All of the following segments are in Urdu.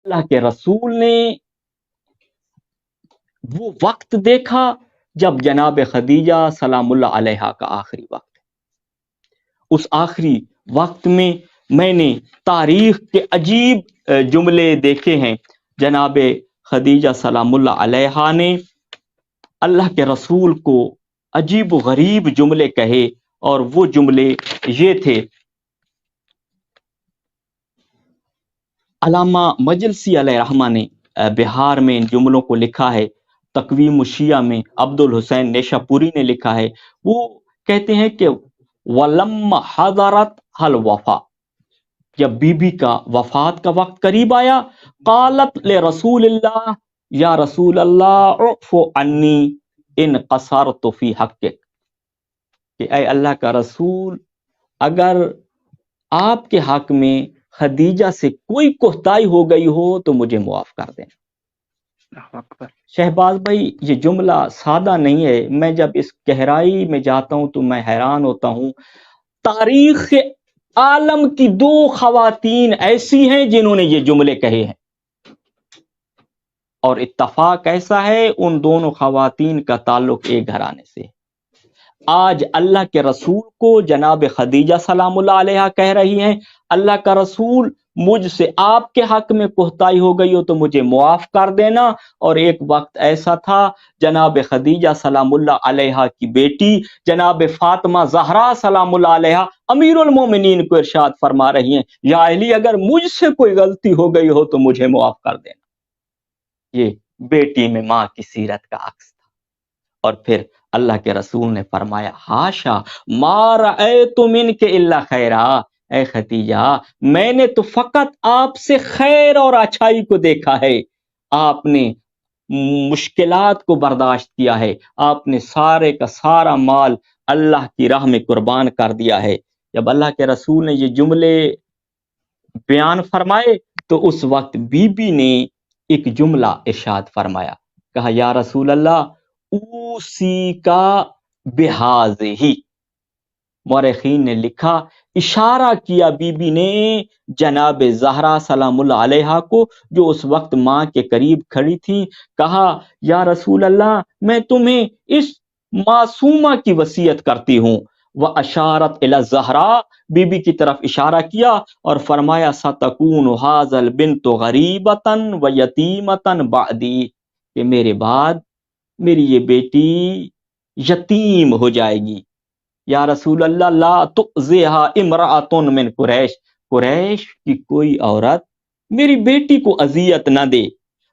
اللہ کے رسول نے وہ وقت دیکھا جب جناب خدیجہ سلام اللہ علیہا کا آخری وقت ہے۔ اس آخری وقت میں نے تاریخ کے عجیب جملے دیکھے ہیں۔ جناب خدیجہ سلام اللہ علیہا نے اللہ کے رسول کو عجیب و غریب جملے کہے، اور وہ جملے یہ تھے۔ علامہ مجلسی علیہ رحمہ نے بہار میں ان جملوں کو لکھا ہے۔ تقویم الشیعہ میں عبد الحسین نیشا پوری نے لکھا ہے۔ وہ کہتے ہیں کہ وَلَمَّ حَضَرَتْ الْوَفَاء، جب بی بی کا وفات کا وقت قریب آیا، قالت لرسول اللہ، یا رسول اللہ اعفو عنی ان قصرت فی حقک، کہ اے اللہ کا رسول، اگر آپ کے حق میں خدیجہ سے کوئی کوتاہی ہو گئی ہو تو مجھے معاف کر دیں۔ شہباز بھائی، یہ جملہ سادہ نہیں ہے۔ میں جب اس گہرائی میں جاتا ہوں تو میں حیران ہوتا ہوں۔ تاریخ عالم کی 2 خواتین ایسی ہیں جنہوں نے یہ جملے کہے ہیں، اور اتفاق ایسا ہے ان دونوں خواتین کا تعلق ایک گھرانے سے ہے۔ آج اللہ کے رسول کو جناب خدیجہ سلام اللہ علیہا کہہ رہی ہیں، اللہ کا رسول، مجھ سے آپ کے حق میں کوتاہی ہو گئی ہو تو مجھے معاف کر دینا۔ اور ایک وقت ایسا تھا جناب خدیجہ سلام اللہ علیہا کی بیٹی جناب فاطمہ زہرا سلام اللہ علیہا امیر المومنین کو ارشاد فرما رہی ہیں، یا علی، اگر مجھ سے کوئی غلطی ہو گئی ہو تو مجھے معاف کر دینا۔ یہ بیٹی میں ماں کی سیرت کا عکس تھا۔ اور پھر اللہ کے رسول نے فرمایا، ہاشا ما رأیت منک الا خیرا، اے خدیجہ، میں نے تو فقط آپ سے خیر اور اچھائی کو دیکھا ہے۔ آپ نے مشکلات کو برداشت کیا ہے، آپ نے سارے کا سارا مال اللہ کی راہ میں قربان کر دیا ہے۔ جب اللہ کے رسول نے یہ جملے بیان فرمائے تو اس وقت بی بی نے ایک جملہ ارشاد فرمایا، کہا، یا رسول اللہ، اوسی کا بہذہ، مورخین نے لکھا، اشارہ کیا بی بی نے جناب زہرا سلام اللہ علیہا کو، جو اس وقت ماں کے قریب کھڑی تھی، کہا، یا رسول اللہ، میں تمہیں اس معصومہ کی وصیت کرتی ہوں۔ وَأَشَارَتْ إِلَى الزَّهْرَاء، بی بی کی طرف اشارہ کیا اور فرمایا، سَتَكُونُ هَذَا الْبِنْتُ غَرِيبَةً وَيَتِيمَةً بَعْدِي، کہ میرے بعد میری یہ بیٹی یتیم ہو جائے گی۔ یا رسول اللہ، لا تؤذیها امرأة من قریش، قریش کی کوئی عورت میری بیٹی کو اذیت نہ دے۔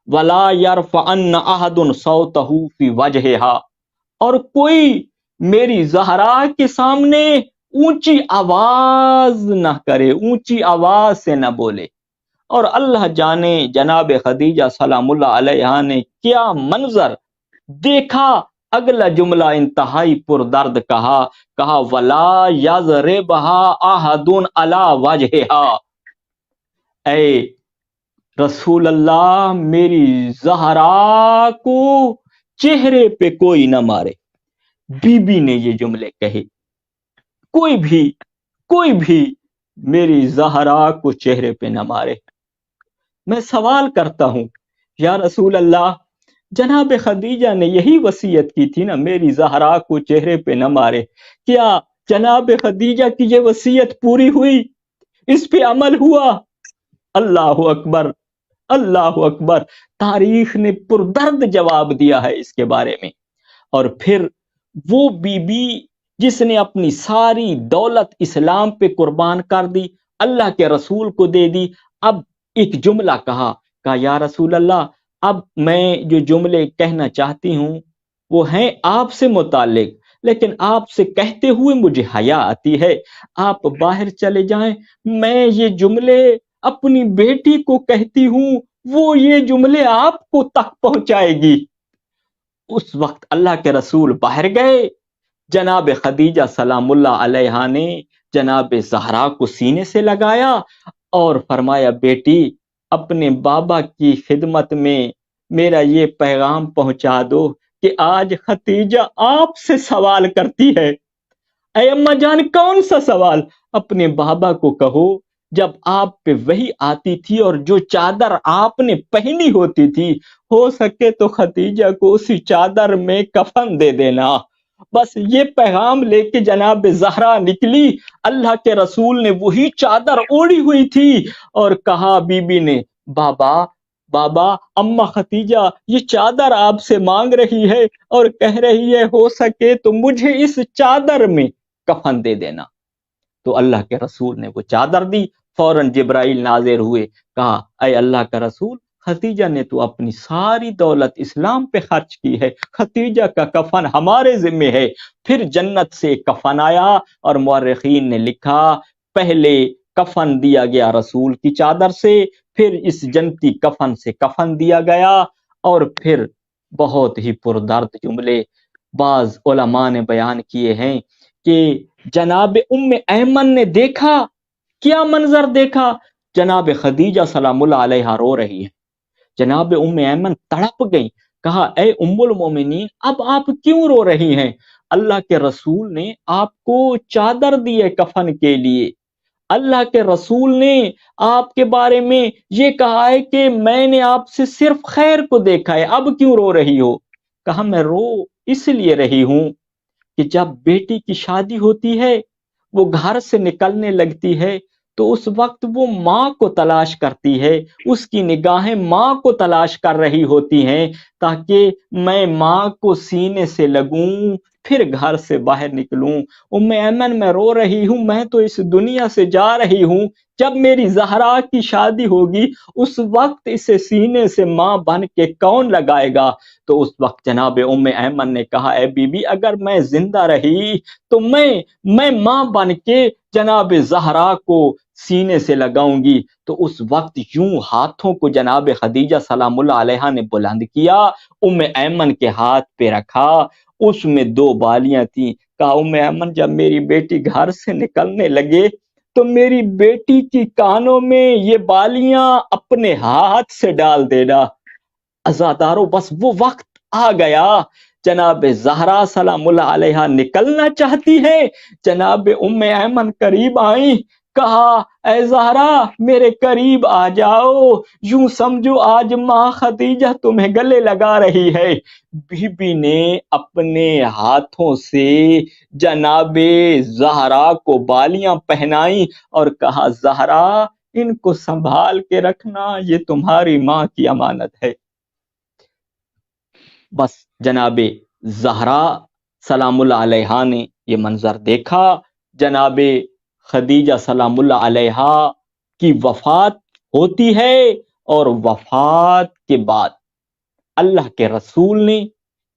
ولا يرفعن احد صوته في وجهها، اور کوئی میری زہرا کے سامنے اونچی آواز نہ کرے، اونچی آواز سے نہ بولے۔ اور اللہ جانے جناب خدیجہ سلام اللہ علیہا نے کیا منظر دیکھا۔ اگلا جملہ انتہائی پردرد کہا، ولا یضربها احد علی وجہها، اے رسول اللہ، میری زہرا کو چہرے پہ کوئی نہ مارے۔ بی بی نے یہ جملے کہے، کوئی بھی میری زہرا کو چہرے پہ نہ مارے۔ میں سوال کرتا ہوں، یا رسول اللہ، جناب خدیجہ نے یہی وصیت کی تھی نا، میری زہرا کو چہرے پہ نہ مارے۔ کیا جناب خدیجہ کی یہ وصیت پوری ہوئی؟ اس پہ عمل ہوا؟ اللہ اکبر، اللہ اکبر۔ تاریخ نے پردرد جواب دیا ہے اس کے بارے میں۔ اور پھر وہ بی بی جس نے اپنی ساری دولت اسلام پہ قربان کر دی، اللہ کے رسول کو دے دی، اب ایک جملہ کہا، یا رسول اللہ، اب میں جو جملے کہنا چاہتی ہوں وہ ہیں آپ سے متعلق، لیکن آپ سے کہتے ہوئے مجھے حیا آتی ہے، آپ باہر چلے جائیں، میں یہ جملے اپنی بیٹی کو کہتی ہوں، وہ یہ جملے آپ کو تک پہنچائے گی۔ اس وقت اللہ کے رسول باہر گئے، جناب خدیجہ سلام اللہ علیہا نے جناب زہرا کو سینے سے لگایا اور فرمایا، بیٹی، اپنے بابا کی خدمت میں میرا یہ پیغام پہنچا دو کہ آج خدیجہ آپ سے سوال کرتی ہے۔ اے اماں جان، کون سا سوال؟ اپنے بابا کو کہو جب آپ پہ وہی آتی تھی اور جو چادر آپ نے پہنی ہوتی تھی، ہو سکے تو ختیجہ کو اسی چادر میں کفن دے دینا۔ بس یہ پیغام لے کے جناب زہرا نکلی۔ اللہ کے رسول نے وہی چادر اوڑھی ہوئی تھی اور کہا بی بی نے، بابا بابا، اماں ختیجہ یہ چادر آپ سے مانگ رہی ہے اور کہہ رہی ہے ہو سکے تو مجھے اس چادر میں کفن دے دینا۔ تو اللہ کے رسول نے وہ چادر دی۔ فوراً جبرائیل نازل ہوئے، کہا اے اللہ کا رسول، ختیجہ نے تو اپنی ساری دولت اسلام پہ خرچ کی ہے، ختیجہ کا کفن ہمارے ذمہ ہے۔ پھر جنت سے کفن آیا اور مورخین نے لکھا پہلے کفن دیا گیا رسول کی چادر سے، پھر اس جنتی کفن سے کفن دیا گیا، اور پھر بہت ہی پردرد جملے بعض علماء نے بیان کیے ہیں کہ جناب ام ایمن نے دیکھا، کیا منظر دیکھا، جناب خدیجہ سلام اللہ علیہا رو رہی ہے۔ جناب ام ایمن تڑپ گئی، کہا اے ام المومنین اب آپ کیوں رو رہی ہیں؟ اللہ کے رسول نے آپ کو چادر دی ہے کفن کے لیے، اللہ کے رسول نے آپ کے بارے میں یہ کہا ہے کہ میں نے آپ سے صرف خیر کو دیکھا ہے، اب کیوں رو رہی ہو؟ کہا میں رو اس لیے رہی ہوں کہ جب بیٹی کی شادی ہوتی ہے، وہ گھر سے نکلنے لگتی ہے تو اس وقت وہ ماں کو تلاش کرتی ہے، اس کی نگاہیں ماں کو تلاش کر رہی ہوتی ہیں، تاکہ میں ماں کو سینے سے لگوں پھر گھر سے باہر نکلوں۔ ام ایمن میں رو رہی ہوں، میں تو اس دنیا سے جا رہی ہوں، جب میری زہرا کی شادی ہوگی اس وقت اسے سینے سے ماں بن کے کون لگائے گا؟ تو اس وقت جناب ام ایمن نے کہا اے بی بی اگر میں زندہ رہی تو میں ماں بن کے جناب زہرا کو سینے سے لگاؤں گی۔ تو اس وقت یوں ہاتھوں کو جناب خدیجہ سلام اللہ علیہا نے بلند کیا، ام ایمن کے ہاتھ پہ رکھا، اس میں 2 بالیاں تھیں۔ کہا ام ایمن جب میری بیٹی گھر سے نکلنے لگے تو میری بیٹی کی کانوں میں یہ بالیاں اپنے ہاتھ سے ڈال دینا۔ عزادارو بس وہ وقت آ گیا، جناب زہرا سلام اللہ علیہا نکلنا چاہتی ہے، جناب ام ایمن قریب آئیں، کہا اے زہرا میرے قریب آ جاؤ، یوں سمجھو آج ماں خدیجہ تمہیں گلے لگا رہی ہے۔ بی بی نے اپنے ہاتھوں سے جناب زہرا کو بالیاں پہنائیں اور کہا زہرا ان کو سنبھال کے رکھنا، یہ تمہاری ماں کی امانت ہے۔ بس جناب زہرا سلام اللہ علیہا نے یہ منظر دیکھا، جناب خدیجہ سلام اللہ علیہا کی وفات ہوتی ہے، اور وفات کے بعد اللہ کے رسول نے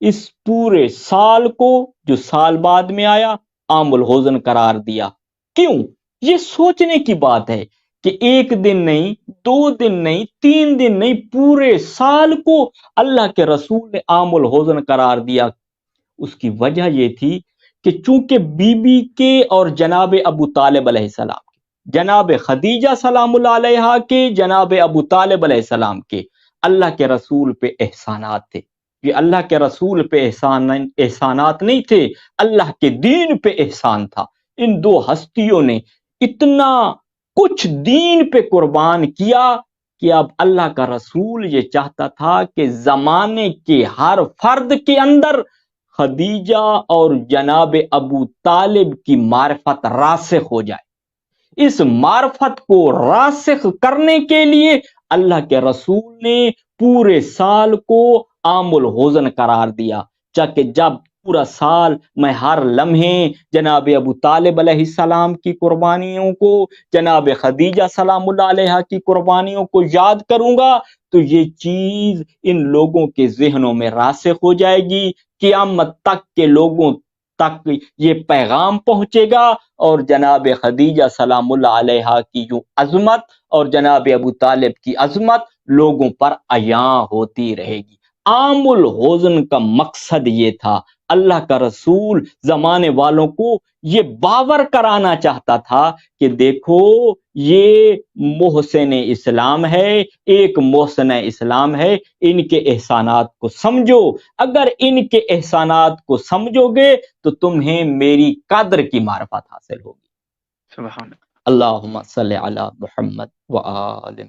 اس پورے سال کو جو سال بعد میں آیا عام الحزن قرار دیا۔ کیوں؟ یہ سوچنے کی بات ہے کہ 1 دن نہیں، 2 دن نہیں، 3 دن نہیں، پورے سال کو اللہ کے رسول نے عام الحزن قرار دیا۔ اس کی وجہ یہ تھی کہ چونکہ بی بی کے اور جناب ابو طالب علیہ السلام کے، جناب خدیجہ سلام اللہ علیہا کے، جناب ابو طالب علیہ السلام کے اللہ کے رسول پہ احسانات تھے۔ یہ اللہ کے رسول پہ احسانات نہیں تھے، اللہ کے دین پہ احسان تھا۔ ان 2 ہستیوں نے اتنا کچھ دین پہ قربان کیا کہ اب اللہ کا رسول یہ چاہتا تھا کہ زمانے کے ہر فرد کے اندر خدیجہ اور جناب ابو طالب کی معرفت راسخ ہو جائے۔ اس معرفت کو راسخ کرنے کے لیے اللہ کے رسول نے پورے سال کو عام الحزن قرار دیا، تاکہ جب پورا سال میں ہر لمحے جناب ابو طالب علیہ السلام کی قربانیوں کو، جناب خدیجہ سلام اللہ علیہا کی قربانیوں کو یاد کروں گا تو یہ چیز ان لوگوں کے ذہنوں میں راسخ ہو جائے گی، قیامت تک کے لوگوں تک یہ پیغام پہنچے گا، اور جناب خدیجہ سلام اللہ علیہا کی جو عظمت اور جناب ابو طالب کی عظمت لوگوں پر عیاں ہوتی رہے گی۔ عام الحزن کا مقصد یہ تھا، اللہ کا رسول زمانے والوں کو یہ باور کرانا چاہتا تھا کہ دیکھو یہ محسن اسلام ہے، ایک محسن اسلام ہے، ان کے احسانات کو سمجھو، اگر ان کے احسانات کو سمجھو گے تو تمہیں میری قدر کی معرفت حاصل ہوگی۔ سبحان اللہ۔ اللہم صلی علی محمد و آل